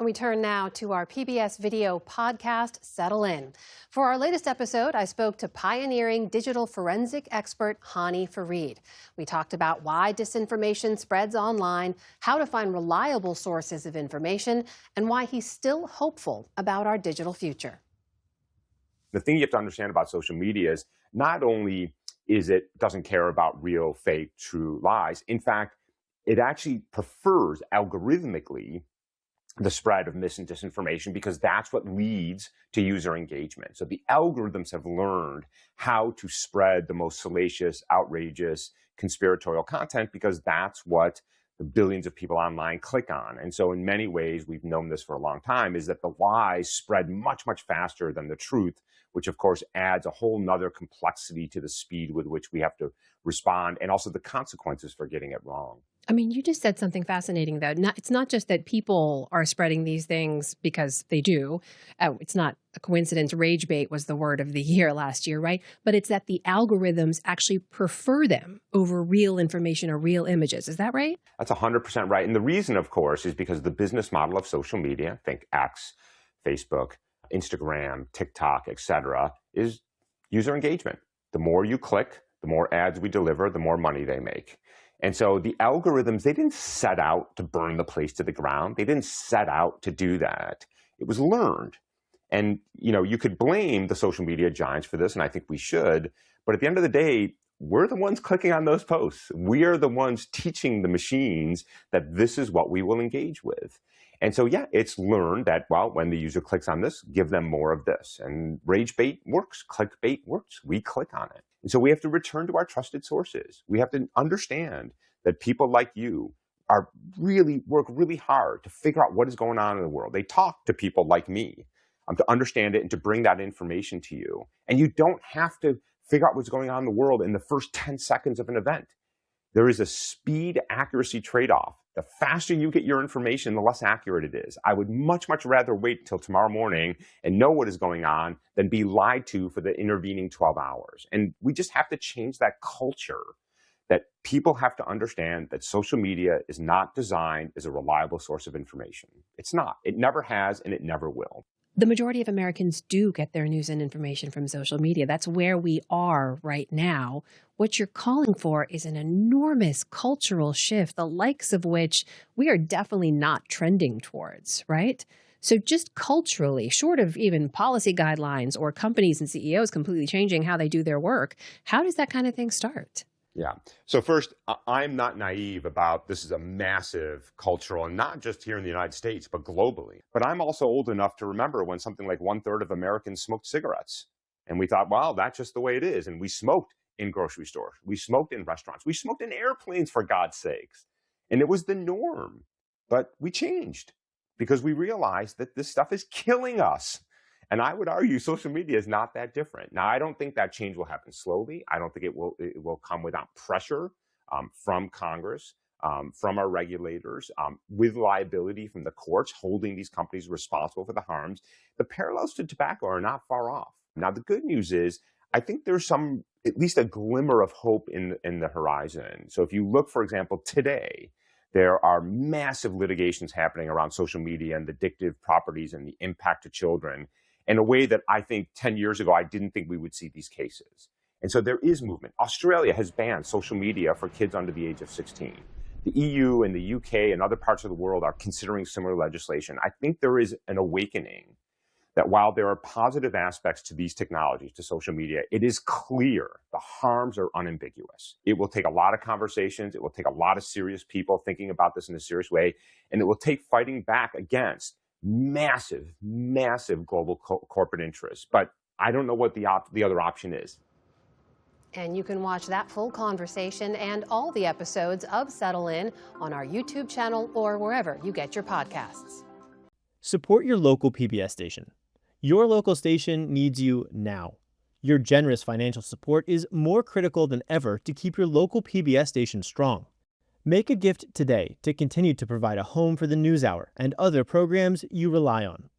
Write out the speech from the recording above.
And we turn now to our PBS video podcast, Settle In. For our latest episode, I spoke to pioneering digital forensic expert Hany Farid. We talked about why disinformation spreads online, how to find reliable sources of information, and why he's still hopeful about our digital future. The thing you have to understand about social media is not only is it doesn't care about real, fake, true lies. In fact, it actually prefers algorithmically the spread of mis and disinformation because that's what leads to user engagement. So the algorithms have learned how to spread the most salacious, outrageous, conspiratorial content because that's what the billions of people online click on. And so in many ways, we've known this for a long time, is that the lies spread much, much faster than the truth, which of course adds a whole nother complexity to the speed with which we have to respond and also the consequences for getting it wrong. I mean, you just said something fascinating, though. It's not just that people are spreading these things because they do. It's not a coincidence. Rage bait was the word of the year last year, right? But it's that the algorithms actually prefer them over real information or real images. Is that right? That's 100% right. And the reason, of course, is because the business model of social media, think X, Facebook, Instagram, TikTok, et cetera, is user engagement. The more you click, the more ads we deliver, the more money they make. And so the algorithms, they didn't set out to burn the place to the ground. They didn't set out to do that. It was learned. And, you could blame the social media giants for this, and I think we should. But at the end of the day, we're the ones clicking on those posts. We are the ones teaching the machines that this is what we will engage with. And so, yeah, it's learned that, well, when the user clicks on this, give them more of this. And rage bait works, clickbait works. We click on it. And so we have to return to our trusted sources. We have to understand that people like you work really hard to figure out what is going on in the world. They talk to people like me to understand it and to bring that information to you. And you don't have to figure out what's going on in the world in the first 10 seconds of an event. There is a speed accuracy trade-off. The faster you get your information, the less accurate it is. I would much, much rather wait until tomorrow morning and know what is going on than be lied to for the intervening 12 hours. And we just have to change that culture that people have to understand that social media is not designed as a reliable source of information. It's not. It never has, and it never will. The majority of Americans do get their news and information from social media. That's where we are right now. What you're calling for is an enormous cultural shift, the likes of which we are definitely not trending towards, right? So just culturally, short of even policy guidelines or companies and CEOs completely changing how they do their work, how does that kind of thing start? Yeah. So first, I'm not naive about this is a massive cultural, and not just here in the United States, but globally. But I'm also old enough to remember when something like 1/3 of Americans smoked cigarettes. And we thought, well, that's just the way it is. And we smoked in grocery stores. We smoked in restaurants. We smoked in airplanes, for God's sakes. And it was the norm. But we changed because we realized that this stuff is killing us. And I would argue social media is not that different. Now, I don't think that change will happen slowly. I don't think it will come without pressure from Congress, from our regulators, with liability from the courts holding these companies responsible for the harms. The parallels to tobacco are not far off. Now, the good news is I think there's at least a glimmer of hope in the horizon. So if you look, for example, today, there are massive litigations happening around social media and the addictive properties and the impact to children in a way that I think 10 years ago, I didn't think we would see these cases. And so there is movement. Australia has banned social media for kids under the age of 16. The EU and the UK and other parts of the world are considering similar legislation. I think there is an awakening that while there are positive aspects to these technologies, to social media, it is clear the harms are unambiguous. It will take a lot of conversations. It will take a lot of serious people thinking about this in a serious way. And it will take fighting back against massive, massive global corporate interests. But I don't know what the other option is. And you can watch that full conversation and all the episodes of Settle In on our YouTube channel or wherever you get your podcasts. Support your local PBS station. Your local station needs you now. Your generous financial support is more critical than ever to keep your local PBS station strong. Make a gift today to continue to provide a home for the NewsHour and other programs you rely on.